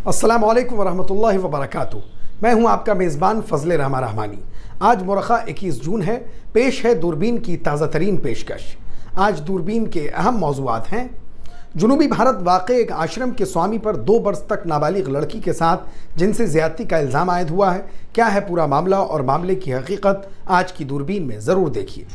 अस्सलाम वालेकुम वरहमतुल्लाहि वबरकातुहू। मैं हूं आपका मेज़बान फ़ज़ल रहमान रहमानी। आज मुरख़ा 21 जून है। पेश है दूरबीन की ताज़ा तरीन पेशकश। आज दूरबीन के अहम मौज़ूआत हैं। जुनूबी भारत वाक़े एक आश्रम के स्वामी पर 2 बरस तक नाबालिग लड़की के साथ जिनसे ज़्यादती का इल्ज़ाम आयद हुआ है। क्या है पूरा मामला और मामले की हकीकत, आज की दूरबीन में ज़रूर देखिए।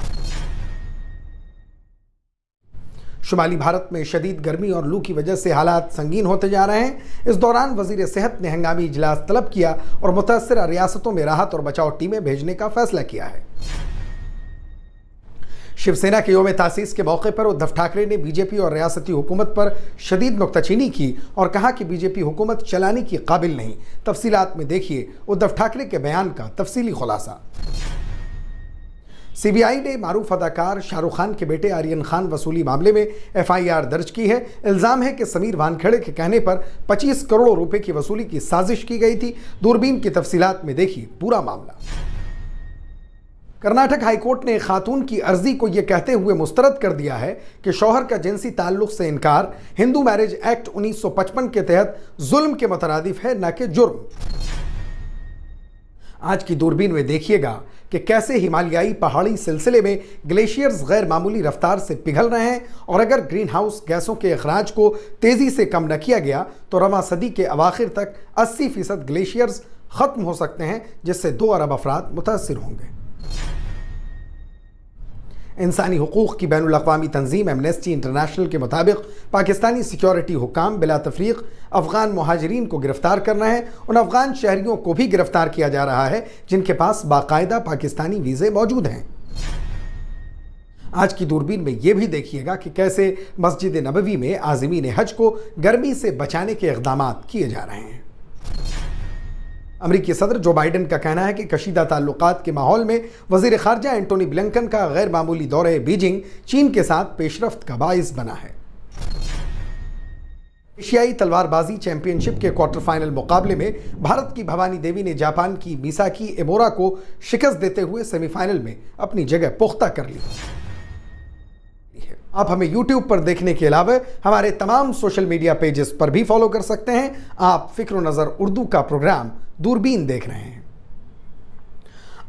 शुमाली भारत में शदीद गर्मी और लू की वजह से हालात संगीन होते जा रहे हैं। इस दौरान वज़ीर सेहत ने हंगामी इजलास तलब किया और मुतासरा रियासतों में राहत और बचाव टीमें भेजने का फैसला किया है। शिवसेना के यौम तासीस के मौके पर उद्धव ठाकरे ने बीजेपी और रियासती हुकूमत पर शदीद नुक्ताचीनी की और कहा कि बीजेपी हुकूमत चलाने की काबिल नहीं। तफसीलात में देखिए उद्धव ठाकरे के बयान का तफसीली खुलासा। सीबीआई ने मारूफ अदाकार शाहरुख खान के बेटे आर्यन खान वसूली मामले में एफआईआर दर्ज की है। इल्ज़ाम है कि समीर वानखेड़े के कहने पर 25 करोड़ रुपए की वसूली की साजिश की गई थी। दूरबीन की तफसीलात में देखिए पूरा मामला। कर्नाटक हाईकोर्ट ने खातून की अर्जी को यह कहते हुए मुस्तरद कर दिया है कि शौहर का जिनसी ताल्लुक से इनकार हिंदू मैरिज एक्ट 1955 के तहत जुल्म के मुतरादिफ है, न कि जुर्म। आज की दूरबीन में देखिएगा कि कैसे हिमालयाई पहाड़ी सिलसिले में ग्लेशियर्स गैर मामूली रफ्तार से पिघल रहे हैं और अगर ग्रीन हाउस गैसों के अखराज को तेज़ी से कम न किया गया तो रवां सदी के अवाखिर तक 80% ग्लेशियर्स ख़त्म हो सकते हैं, जिससे 2 अरब अफराद मुतासिर होंगे। इंसानी हुकूक़ की बैनुल-अक़वामी तंजीम एमनेस्टी इंटरनेशनल के मुताबिक पाकिस्तानी सिक्योरिटी हुकाम बिला तफरीक अफ़गान मुहाजिरीन को गिरफ्तार कर रहे हैं। उन अफ़गान शहरियों को भी गिरफ्तार किया जा रहा है जिनके पास बाकायदा पाकिस्तानी वीज़े मौजूद हैं। आज की दूरबीन में यह भी देखिएगा कि कैसे मस्जिद नबवी में आज़मीन हज को गर्मी से बचाने के इक़दाम किए जा रहे हैं। अमरीकी सदर जो बाइडन का कहना है कि कशीदा ताल्लुकात के माहौल में वज़ीर ख़ारजा एंटोनी ब्लिंकन का गैर मामूली दौरे बीजिंग चीन के साथ पेशरफ्त का बाइस बना है। एशियाई तलवारबाजी चैंपियनशिप के क्वार्टर फाइनल मुकाबले में भारत की भवानी देवी ने जापान की मिसाकी एमोरा को शिकस्त देते हुए सेमीफाइनल में अपनी जगह पुख्ता कर ली। आप हमें YouTube पर देखने के अलावा हमारे तमाम सोशल मीडिया पेजेस पर भी फॉलो कर सकते हैं। आप फ़िक्र नज़र उर्दू का प्रोग्राम दूरबीन देख रहे हैं।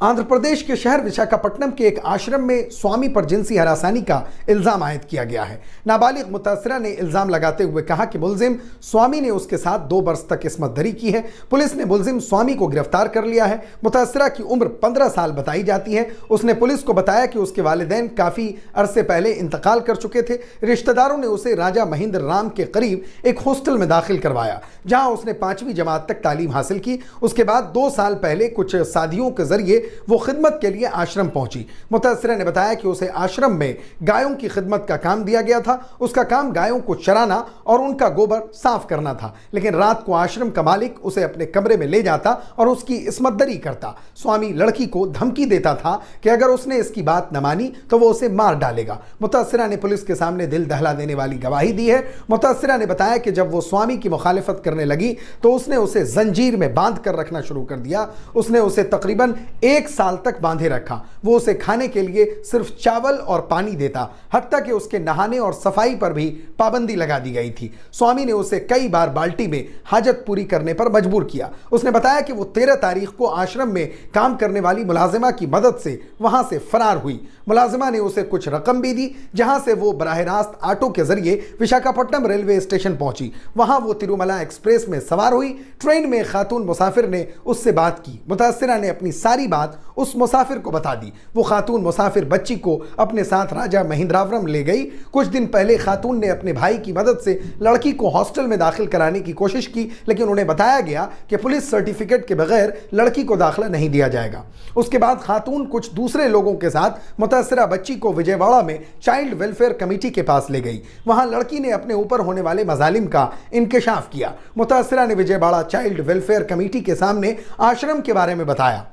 आंध्र प्रदेश के शहर विशाखापट्टनम के एक आश्रम में स्वामी पर जिनसी हरासानी का इल्ज़ाम आयद किया गया है। नाबालिग मुतासरा ने इल्ज़ाम लगाते हुए कहा कि मुलजिम स्वामी ने उसके साथ 2 बरस तक इस्मत दरी की है। पुलिस ने मुलजिम स्वामी को गिरफ्तार कर लिया है। मुतासरा की उम्र 15 साल बताई जाती है। उसने पुलिस को बताया कि उसके वालिदैन काफ़ी अरसे पहले इंतकाल कर चुके थे। रिश्तेदारों ने उसे राजा महेंद्र राम के करीब एक हॉस्टल में दाखिल करवाया, जहाँ उसने 5वीं जमात तक तालीम हासिल की। उसके बाद 2 साल पहले कुछ साथियों के जरिए वो खिदमत के लिए आश्रम पहुंची। मुतासरा ने बताया कि उसे आश्रम में गायों की खिदमत का काम दिया गया था। उसका काम गायों को चराना और उनका गोबर साफ करना था, लेकिन रात को आश्रम का मालिक उसे अपने कमरे में ले जाता और उसकी इस्मतदरी करता। स्वामी लड़की को धमकी देता था कि अगर उसने इसकी बात न मानी तो वो उसे मार डालेगा। मुतासरा ने पुलिस के सामने दिल दहला देने वाली गवाही दी है। मुतासरा ने बताया कि जब वो स्वामी की मुखालिफत करने लगी तो उसने उसे जंजीर में बांध कर रखना शुरू कर दिया। उसने उसे तकरीबन 1 साल तक बांधे रखा। वो उसे खाने के लिए सिर्फ चावल और पानी देता, हत्ता कि उसके नहाने और सफाई पर भी पाबंदी लगा दी गई थी। स्वामी ने उसे कई बार बाल्टी में हाजत पूरी करने पर मजबूर किया। उसने बताया कि वो 13 तारीख को आश्रम में काम करने वाली मुलाजिमा की मदद से वहां से फरार हुई। मुलाजिमा ने उसे कुछ रकम भी दी, जहां से वो बराह रास्त ऑटो के जरिए विशाखापट्टनम रेलवे स्टेशन पहुंची। वहां वो तिरुमला एक्सप्रेस में सवार हुई। ट्रेन में खातून मुसाफिर ने उससे बात की। मुतासरा ने अपनी सारी बात उस मुसाफिर को बता दी। वो खातून मुसाफिर बच्ची को अपने साथ राजा महेंद्रवरम ले गई। कुछ दिन पहले खातून ने अपने भाई की मदद से लड़की को हॉस्टल में दाखिल कराने की कोशिश की, लेकिन उन्हें बताया गया कि पुलिस सर्टिफिकेट के बगैर लड़की को दाखिला नहीं दिया जाएगा। उसके बाद खातून कुछ दूसरे लोगों के साथ मुतासरा बच्ची को विजयवाड़ा में चाइल्ड वेलफेयर कमेटी के पास ले गई। वहां लड़की ने अपने ऊपर होने वाले मजालिम का इंकशाफ किया। मुतासरा ने विजयवाड़ा चाइल्ड वेलफेयर कमेटी के सामने आश्रम के बारे में बताया।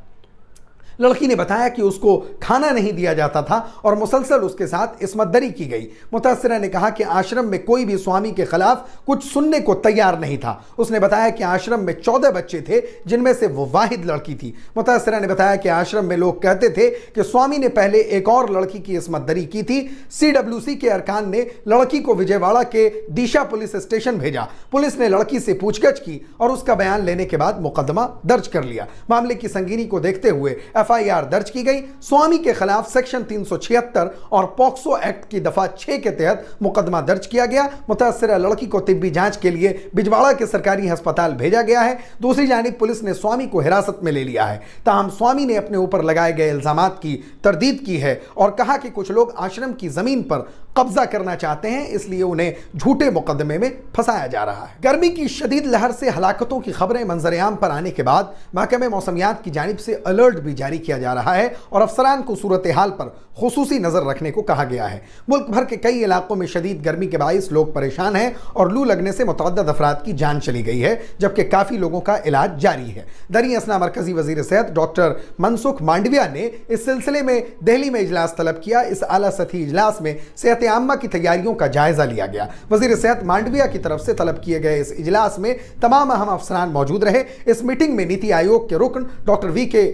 लड़की ने बताया कि उसको खाना नहीं दिया जाता था और मुसलसल उसके साथ इस्मतदरी की गई। मुतासिरा ने कहा कि आश्रम में कोई भी स्वामी के खिलाफ कुछ सुनने को तैयार नहीं था। उसने बताया कि आश्रम में 14 बच्चे थे, जिनमें से वो वाहिद लड़की थी। मुतासिरा ने बताया कि आश्रम में लोग कहते थे कि स्वामी ने पहले एक और लड़की की इस्मतदरी की थी। CWC के अरकान ने लड़की को विजयवाड़ा के दिशा पुलिस स्टेशन भेजा। पुलिस ने लड़की से पूछताछ की और उसका बयान लेने के बाद मुकदमा दर्ज कर लिया। मामले की संगीनी को देखते हुए FIR दर्ज की गई। स्वामी के खिलाफ सेक्शन 376 और पॉक्सो एक्ट की दफा 6 के तहत मुकदमा दर्ज किया गया। मुतासिरा लड़की को तिब्बी जांच के लिए बिजवाड़ा के सरकारी अस्पताल भेजा गया है। दूसरी जानिब पुलिस ने स्वामी को हिरासत में ले लिया है। ताहम स्वामी ने अपने ऊपर लगाए गए इल्जामात की तरदीद की है और कहा कि कुछ लोग आश्रम की जमीन पर कब्जा करना चाहते हैं, इसलिए उन्हें झूठे मुकदमे में फंसाया जा रहा है। गर्मी की शदीद लहर से हलाकतों की खबरें मंजर-ए-आम पर आने के बाद महकमे मौसमियात की जानिब से अलर्ट भी जारी किया जा रहा है और अफसरान को सूरत हाल पर खुसूसी नजर रखने को कहा गया है। मुल्क भर के कई इलाकों में शदीद गर्मी के बाइस लोग परेशान हैं और लू लगने से मुतअद्दिद अफराद की जान चली गई है, जबकि काफी लोगों का इलाज जारी है। दरी असना मरकजी वजीर सेहत डॉक्टर मनसुख मांडविया ने इस सिलसिले में दिल्ली में इजलास तलब किया। इस आला सतही इजलास में सेहत आम्मा की तैयारियों का जायजा लिया गया। वजीर सेहत मांडविया की तरफ से तलब किए गए इस इजलास में तमाम अहम अफसरान मौजूद रहे। इस मीटिंग में नीति आयोग के रुकन doctor VK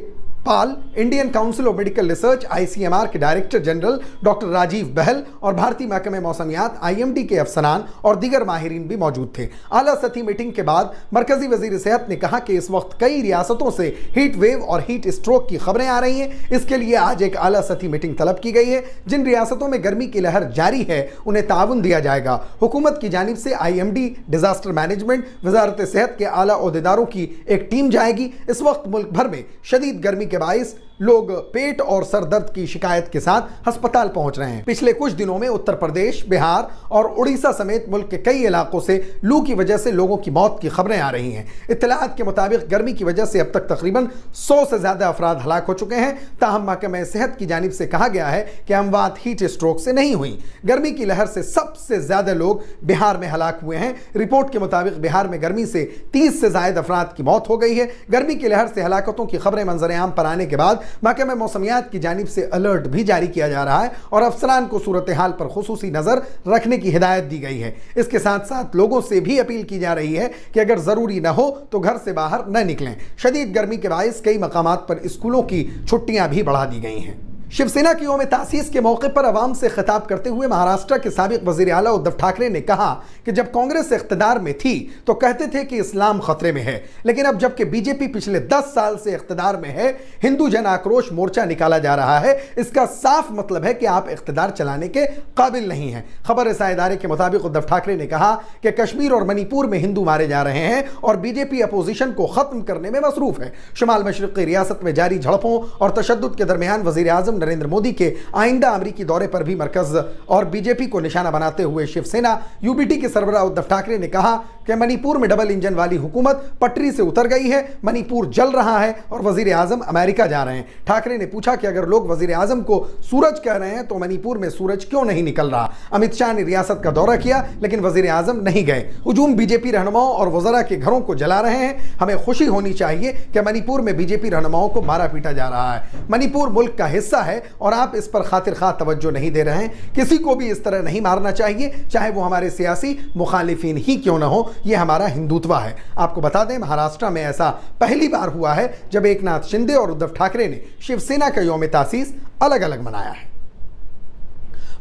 Pal, Indian council of medical research ICMR के डायरेक्टर जनरल डॉक्टर राजीव बहल और भारतीय महकमे मौसमियात IMD के अफसरान और दीगर माहिरीन भी मौजूद थे। आला सतही मीटिंग के बाद मरकजी वजीर सेहत ने कहा कि इस वक्त कई रियासतों से हीट वेव और हीट स्ट्रोक की खबरें आ रही हैं। इसके लिए आज एक आला सतही मीटिंग तलब की गई है। जिन रियासतों में गर्मी की लहर जारी है उन्हें ताउन दिया जाएगा। हुकूमत की जानिब से IMD, डिजास्टर मैनेजमेंट, वजारत सेहत के आला ओहदेदारों की एक टीम जाएगी। इस वक्त मुल्क भर में शदीद गर्मी के बाइस लोग पेट और सर दर्द की शिकायत के साथ अस्पताल पहुंच रहे हैं। पिछले कुछ दिनों में उत्तर प्रदेश, बिहार और उड़ीसा समेत मुल्क के कई इलाकों से लू की वजह से लोगों की मौत की खबरें आ रही हैं। इत्तलात के मुताबिक गर्मी की वजह से अब तक तकरीबन 100 से ज्यादा अफराद हलाक हो चुके हैं। ताहम महकमे सेहत की जानिब से कहा गया है कि अमवात हीट स्ट्रोक से नहीं हुई। गर्मी की लहर से सबसे ज्यादा लोग बिहार में हलाक हुए हैं। रिपोर्ट के मुताबिक बिहार में गर्मी से 30 से ज्यादा अफराद की मौत हो गई है। गर्मी की लहर से हलाकतों की खबरें मंजर-ए-आम पर आने के बाद महकमे मौसमियात की जानिब से अलर्ट भी जारी किया जा रहा है और अफसरान को सूरत हाल पर खुसूसी नजर रखने की हिदायत दी गई है। इसके साथ साथ लोगों से भी अपील की जा रही है कि अगर जरूरी न हो तो घर से बाहर न निकलें। शदीद गर्मी के बाइस कई मकामात पर स्कूलों की छुट्टियां भी बढ़ा दी गई हैं। शिवसेना की यौम तासीस के मौके पर अवाम से खिताब करते हुए महाराष्ट्र के साबिक वजीर आला उद्धव ठाकरे ने कहा कि जब कांग्रेस इख्तिदार में थी तो कहते थे कि इस्लाम खतरे में है, लेकिन अब जबकि बीजेपी पिछले 10 साल से इख्तिदार में है, हिंदू जन आक्रोश मोर्चा निकाला जा रहा है। इसका साफ मतलब है कि आप इख्तिदार चलाने के काबिल नहीं हैं। खबर रसाई इदारे के मुताबिक उद्धव ठाकरे ने कहा कि कश्मीर और मणिपुर में हिंदू मारे जा रहे हैं और बीजेपी अपोजिशन को खत्म करने में मसरूफ है। शुमाल मशरिकी रियासत में जारी झड़पों और तशद्दुद के दरमियान वजीर आजम नरेंद्र मोदी के आइंदा अमरीकी दौरे पर भी मरकज और बीजेपी को निशाना बनाते हुए शिवसेना UBT के सरबराह उद्धव ठाकरे ने कहा कि मणिपुर में डबल इंजन वाली हुकूमत पटरी से उतर गई है, मणिपुर जल रहा है और वजीर आजम अमेरिका जा रहे हैं। ठाकरे ने पूछा कि अगर लोग वजीर आजम को सूरज कह रहे हैं तो मणिपुर में सूरज क्यों नहीं निकल रहा। अमित शाह ने रियासत का दौरा किया लेकिन वजीर आजम नहीं गए। हुजूम बीजेपी रहनुमाओं और वज़रा के घरों को जला रहे हैं। हमें खुशी होनी चाहिए कि मणिपुर में बीजेपी रहनुमाओं को मारा पीटा जा रहा है। मणिपुर मुल्क का हिस्सा है और आप इस पर खातिर खा तवज्जो नहीं दे रहे हैं। किसी को भी इस तरह नहीं मारना चाहिए, चाहे वो हमारे सियासी मुखालिफिन ही क्यों न हो। यह हमारा हिंदुत्व है। आपको बता दें, महाराष्ट्र में ऐसा पहली बार हुआ है जब एकनाथ शिंदे और उद्धव ठाकरे ने शिवसेना का यौम तासीस अलग अलग मनाया है।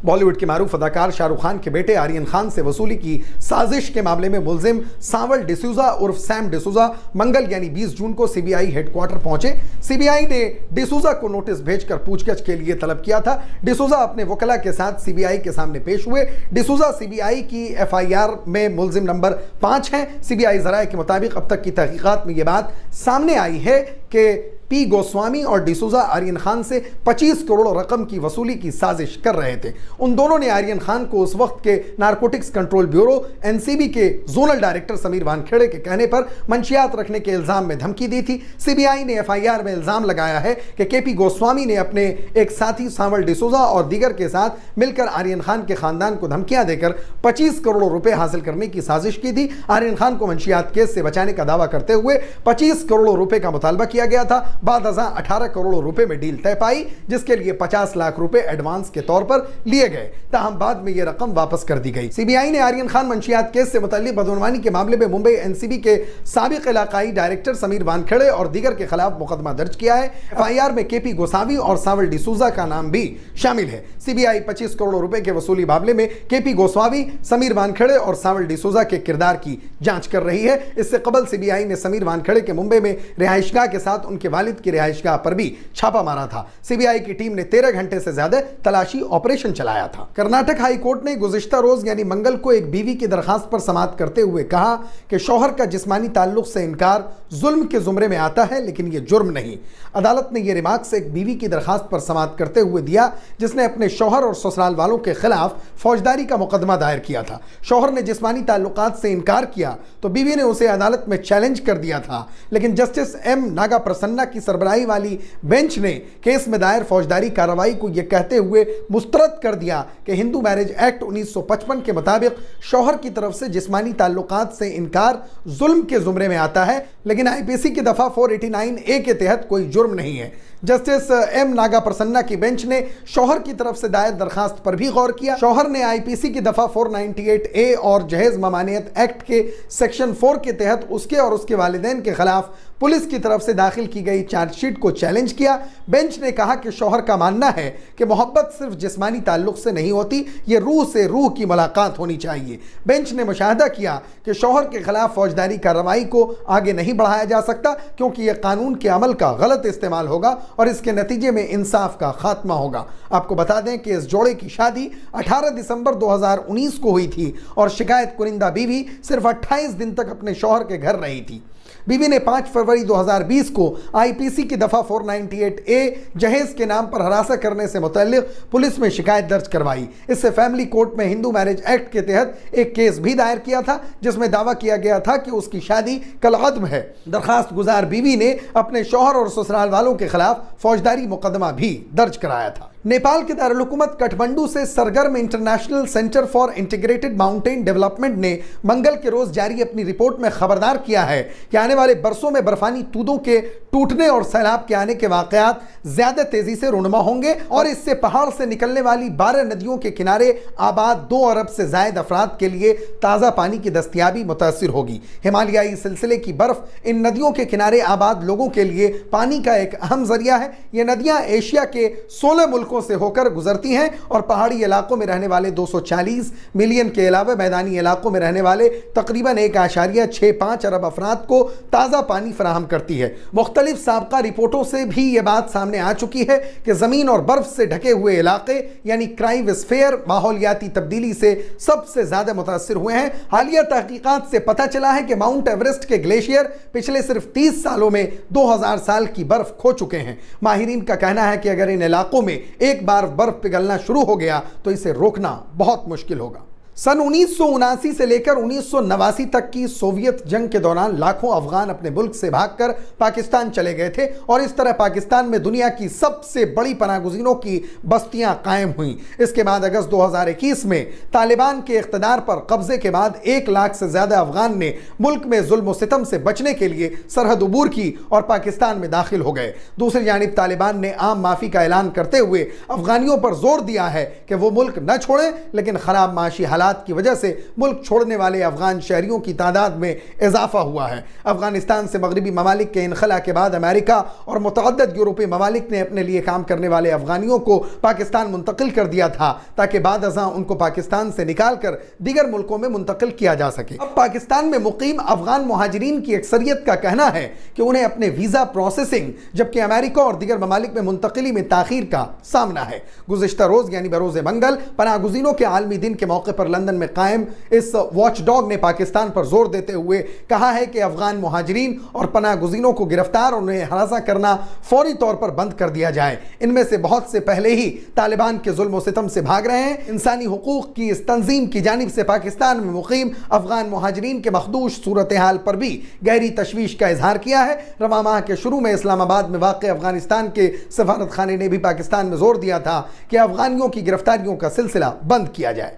बॉलीवुड के मारूफ अदाकार शाहरुख खान के बेटे आर्यन खान से वसूली की साजिश के मामले में मुलजिम सांवल डिसूजा उर्फ सैम डिसूजा मंगल यानी 20 जून को CBI हेडक्वार्टर पहुंचे। CBI ने डिसूजा को नोटिस भेजकर पूछताछ के लिए तलब किया था। डिसूजा अपने वकला के साथ CBI के सामने पेश हुए। डिसूजा CBI की FIR में मुलजिम नंबर 5 हैं। CBI जराये के मुताबिक अब तक की तहकीकात में यह बात सामने आई है कि P गोस्वामी और डिसूजा आर्यन खान से 25 करोड़ रकम की वसूली की साजिश कर रहे थे। उन दोनों ने आर्यन खान को उस वक्त के नारकोटिक्स कंट्रोल ब्यूरो NCB के जोनल डायरेक्टर समीर वानखेड़े के कहने पर मंशियात रखने के इल्जाम में धमकी दी थी। CBI ने FIR में इल्जाम लगाया है कि KP गोस्वामी ने अपने एक साथी सांवल डिसूजा और दीगर के साथ मिलकर आर्यन खान के खानदान को धमकियां देकर 25 करोड़ रुपए हासिल करने की साजिश की थी। आर्यन खान को मंशियात केस से बचाने का दावा करते हुए 25 करोड़ रुपए का मुतालबा किया गया था। बाद अज़ां 18 करोड़ रुपए में डील तय पाई, जिसके लिए 50 लाख रुपए एडवांस के तौर पर लिए गए, ताहम बाद में यह रकम वापस कर दी गई। सीबीआई ने आर्यन खान मंशियात केस से मुतल्लिक बदनवानी के मामले में मुंबई एनसीबी के साबिक इलाकाई डायरेक्टर समीर वानखेड़े और दीगर के खिलाफ मुकदमा दर्ज किया है। एफआईआर में केपी गोसावी और सावल डिसूजा का नाम भी शामिल है। सीबीआई 25 करोड़ रुपए के वसूली मामले में केपी गोस्वामी, समीर वानखेड़े और सावल डिसूजा के किरदार की जांच कर रही है। इससे कबल सीबीआई ने समीर वानखेड़े के मुंबई में रिहाइशगाह के साथ उनके वालिद की रिहाइशगाह पर भी छापा मारा था। सीबीआई की टीम ने 13 घंटे से ज्यादा तलाशी ऑपरेशन चलाया था। कर्नाटक हाई कोर्ट ने गुज़िश्ता रोज यानी मंगल को एक बीवी की दरखास्त पर समाअत करते हुए कहा कि शौहर का जिस्मानी ताल्लुक से इनकार जुल्म के जुमरे में आता है, लेकिन यह जुर्म नहीं। अदालत ने यह रिमार्क्स एक बीवी की दरखास्त पर समाअत करते हुए दिया जिसने अपने शौहर और ससुराल वालों के खिलाफ फौजदारी का मुकदमा दायर किया था। शौहर ने जिस्मानी ताल्लुकात से इनकार किया तो बीवी ने उसे अदालत में चैलेंज कर दिया था, लेकिन जस्टिस एम नागा प्रसन्ना की सरबराही वाली बेंच ने केस में दायर फौजदारी कार्रवाई को यह कहते हुए मुस्तरद कर दिया कि हिंदू मैरिज एक्ट 1955 के मुताबिक शौहर की तरफ से जिस्मानी ताल्लुकात से इनकार जुल्म के जुमरे में आता है, लेकिन आईपीसी की दफा 489A के तहत कोई जुर्म नहीं है। जस्टिस एम नागा प्रसन्ना की बेंच ने शौहर की तरफ से दायर दरखास्त पर भी गौर किया। शौहर ने आईपीसी की दफा 498A और जहेज ममानियत एक्ट के सेक्शन 4 के तहत उसके और उसके वालिदैन के खिलाफ पुलिस की तरफ से दाखिल की गई चार्जशीट को चैलेंज किया। बेंच ने कहा कि शौहर का मानना है कि मोहब्बत सिर्फ जिस्मानी ताल्लुक से नहीं होती, ये रूह से रूह की मुलाकात होनी चाहिए। बेंच ने मुशाहदा किया कि शौहर के खिलाफ फौजदारी कार्रवाई को आगे नहीं बढ़ाया जा सकता, क्योंकि यह कानून के अमल का गलत इस्तेमाल होगा और इसके नतीजे में इंसाफ का खात्मा होगा। आपको बता दें कि इस जोड़े की शादी 18 दिसंबर 2019 को हुई थी और शिकायत कुनिंदा बीवी सिर्फ 28 दिन तक अपने शौहर के घर रही थी। बीवी ने 5 फरवरी 2020 को आईपीसी की दफा 498A जहेज के नाम पर हरासा करने से मुतल्लिक पुलिस में शिकायत दर्ज करवाई। इससे फैमिली कोर्ट में हिंदू मैरिज एक्ट के तहत एक केस भी दायर किया था, जिसमें दावा किया गया था कि उसकी शादी कलअदम है। दरखास्त गुजार बीवी ने अपने शौहर और ससुराल वालों के खिलाफ फौजदारी मुकदमा भी दर्ज कराया था। नेपाल के दारुल-हुकूमत काठमांडू से सरगर्म international centre for integrated mountain development ने मंगल के रोज जारी अपनी रिपोर्ट में खबरदार किया है कि आने वाले बरसों में बर्फानी तूदों के टूटने और सैलाब के आने के वाकयात ज्यादा तेजी से रुनमा होंगे और इससे पहाड़ से निकलने वाली 12 नदियों के किनारे आबाद 2 अरब से ज्यादा अफराद के लिए ताज़ा पानी की दस्तयाबी मुतासिर होगी। हिमालयाई सिलसिले की बर्फ इन नदियों के किनारे आबाद लोगों के लिए पानी का एक अहम जरिया है। ये नदियां एशिया के 16 मुल्कों से होकर गुजरती हैं और पहाड़ी इलाकों में रहने वाले 240 मिलियन के अलावा मैदानी इलाकों में रहने वाले तकरीबन 1.65 अरब अफराद को ताज़ा पानी फराहम करती है। मुख्तलिफ साबका रिपोर्टों से भी ये बात सामने आ चुकी है कि ज़मीन और बर्फ से ढके हुए इलाके यानी क्रायोस्फीयर माहौलियाती तब्दीली से सबसे ज़्यादा मुतासिर हुए हैं। हालिया तहकीकात से पता चला है कि माउंट एवरेस्ट के ग्लेशियर पिछले सिर्फ 30 सालों में 2000 साल की बर्फ खो चुके हैं। माहिरीन का कहना है कि अगर इन इलाकों में एक बार बर्फ पिघलना शुरू हो गया तो इसे रोकना बहुत मुश्किल होगा। सन 1979 से लेकर 1989 तक की सोवियत जंग के दौरान लाखों अफगान अपने मुल्क से भागकर पाकिस्तान चले गए थे और इस तरह पाकिस्तान में दुनिया की सबसे बड़ी पनाहगुज़ीनों की बस्तियां कायम हुईं। इसके बाद अगस्त 2021 में तालिबान के इख्तिदार पर कब्जे के बाद 1 लाख से ज़्यादा अफगान ने मुल्क में जुल्म सितम से बचने के लिए सरहद उबूर की और पाकिस्तान में दाखिल हो गए। दूसरी जानिब तालिबान ने आम माफ़ी का ऐलान करते हुए अफगानियों पर जोर दिया है कि वो मुल्क न छोड़ें, लेकिन ख़राब माशी हालात की वजह से मुल्क छोड़ने वाले अफगान शहरियों की तादाद में इजाफा हुआ है। अफगानिस्तान से मगरबी ममालिक के इनखला के बाद अमेरिका और मुतअद्दिद यूरोपीय ममालिक ने अपने लिए काम करने वाले अफगानियों को पाकिस्तान मुंतकिल कर दिया था ताकि बाद अज़ां उनको पाकिस्तान से निकाल कर दीगर मुल्कों में मुंतकिल किया जा सके। अब पाकिस्तान में मुकीम अफगान मुहाजिरीन की अक्सरियत का कहना है कि उन्हें अपने वीज़ा प्रोसेसिंग जबकि अमेरिका और दीगर ममालिक में मुंतकिली में ताखीर का सामना है। गुज़िश्ता रोज़ यानी बरोज़ मंगल पनाहगुज़ीनों के आलमी दिन के मौके पर लंदन में कायम इस वॉचडॉग ने पाकिस्तान पर जोर देते हुए कहा है कि अफगान मुहाजिरीन और पनाहगुज़ीनों को गिरफ्तार और उन्हें हरासा करना फौरी तौर पर बंद कर दिया जाए। इनमें से बहुत से पहले ही तालिबान के जुल्म सितम से भाग रहे हैं। इंसानी हुकूक की इस तंजीम की जानिब से पाकिस्तान में मुकीम अफगान मुहाजिरीन के मखदूश सूरत हाल पर भी गहरी तशवीश का इजहार किया है। रवा माह के शुरू में इस्लामाबाद में वाक़ अफगानिस्तान के सफारत खाने ने भी पाकिस्तान में जोर दिया था कि अफगानियों की गिरफ्तारियों का सिलसिला बंद किया जाए।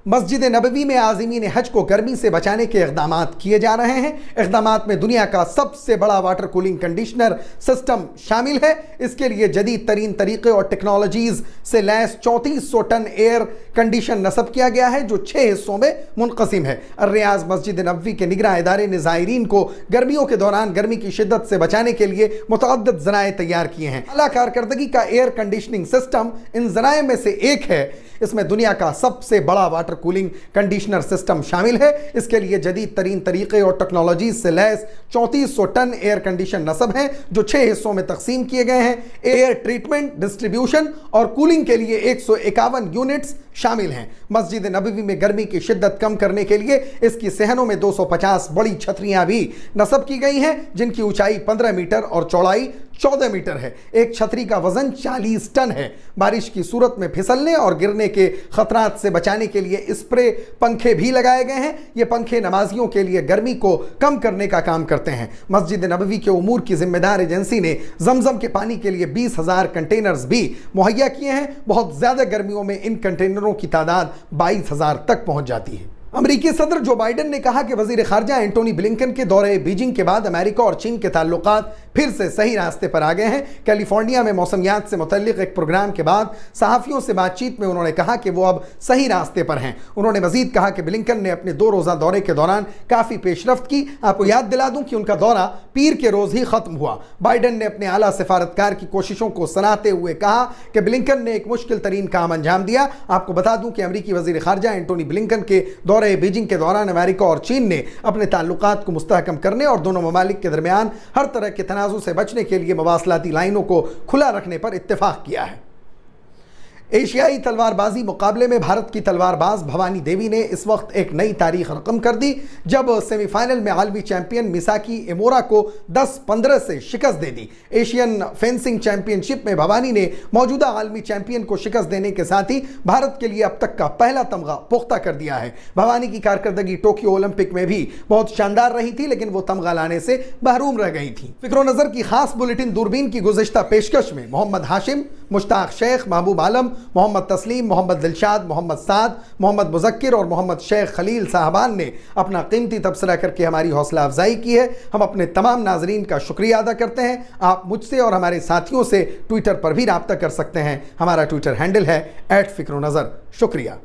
मस्जिद नबवी में आज़मीन हज को गर्मी से बचाने के इक़दाम किए जा रहे हैं। इक़दाम में दुनिया का सबसे बड़ा वाटर कूलिंग कंडीशनर सिस्टम शामिल है। इसके लिए जदीद तरीन तरीके और टेक्नोलॉजीज से लैस 3400 टन एयर कंडीशन नस्ब किया गया है, जो 6 हिस्सों में मुनक़सिम है। रियाज मस्जिद नबवी के निगरां इदारे ने ज़ायरीन को गर्मियों के दौरान गर्मी की शिद्दत से बचाने के लिए मुतअद्दिद ज़राए तैयार किए हैं। आला कारकर्दगी का एयर कंडीशनिंग सिस्टम इन ज़राए में से एक है। इसमें दुनिया का सबसे बड़ा वाटर कूलिंग कंडीशनर सिस्टम शामिल है। इसके लिए जदीद तरीन तरीके और टेक्नोलॉजी से लैस 3400 टन एयर कंडीशन नस्ब हैं, जो 6 हिस्सों में तकसीम किए गए हैं। एयर ट्रीटमेंट, डिस्ट्रीब्यूशन और कूलिंग के लिए 151 यूनिट्स शामिल हैं। मस्जिद नबवी में गर्मी की शिद्दत कम करने के लिए इसकी सहनों में 250 बड़ी छतरियां भी नस्ब की गई हैं, जिनकी ऊंचाई 15 मीटर और चौड़ाई 14 मीटर है। एक छतरी का वजन 40 टन है। बारिश की सूरत में फिसलने और गिरने के खतरात से बचाने के लिए स्प्रे पंखे भी लगाए गए हैं। ये पंखे नमाजियों के लिए गर्मी को कम करने का काम करते हैं। मस्जिद नबवी के उमूर की जिम्मेदार एजेंसी ने जमजम के पानी के लिए 20,000 कंटेनर्स भी मुहैया किए हैं। बहुत ज़्यादा गर्मियों में इन कंटेनरों की तादाद 22,000 तक पहुंच जाती है। अमेरिकी सदर जो बाइडन ने कहा कि वजीर खारजा एंटोनी ब्लिंकन के दौरे बीजिंग के बाद अमेरिका और चीन के ताल्लुकात फिर से सही रास्ते पर आ गए हैं। कैलिफोर्निया में मौसमियात से मुतल्लिक एक प्रोग्राम के बाद सहाफ़ियों से बातचीत में उन्होंने कहा कि वो अब सही रास्ते पर हैं। उन्होंने मजीद कहा कि ब्लिंकन ने अपने 2 रोज़ा दौरे के दौरान काफ़ी पेशरफ्त की। आपको याद दिला दूं कि उनका दौरा पीर के रोज़ ही ख़त्म हुआ। बाइडन ने अपने आला सिफारतकार की कोशिशों को सराहते हुए कहा कि ब्लिंकन ने एक मुश्किल तरीन काम अंजाम दिया। आपको बता दूं कि अमेरिकी वजीर खारजा एंटोनी ब्लिंकन के दौरे बीजिंग के दौरान अमेरिका और चीन ने अपने ताल्लुकात को मुस्तहकम करने और दोनों ममालिक के दरमियान हर तरह के तनाज़ुर से बचने के लिए मवासलाती लाइनों को खुला रखने पर इत्तेफाक किया है। एशियाई तलवारबाजी मुकाबले में भारत की तलवारबाज भवानी देवी ने इस वक्त एक नई तारीख रकम कर दी, जब सेमीफाइनल में आलमी चैंपियन मिसाकी इमोरा को 10-15 से शिकस्त दे दी। एशियन फेंसिंग चैंपियनशिप में भवानी ने मौजूदा आलमी चैंपियन को शिकस्त देने के साथ ही भारत के लिए अब तक का पहला तमगा पुख्ता कर दिया है। भवानी की कारकर्दगी टोक्यो ओलंपिक में भी बहुत शानदार रही थी, लेकिन वो तमगा लाने से महरूम रह गई थी। फिक्रो नज़र की खास बुलेटिन दूरबीन की गुज़िश्ता पेशकश में मोहम्मद हाशिम, मुश्ताक शेख, महबूब आलम, मोहम्मद तस्लीम, मोहम्मद दिलशाद, मोहम्मद साद, मोहम्मद मुज़क्किर और मोहम्मद शेख खलील साहबान ने अपना कीमती तबसरा करके हमारी हौसला अफजाई की है। हम अपने तमाम नाजरीन का शुक्रिया अदा करते हैं। आप मुझसे और हमारे साथियों से ट्विटर पर भी राब्ता कर सकते हैं। हमारा ट्विटर हैंडल है @फिक्रो नज़र। शुक्रिया।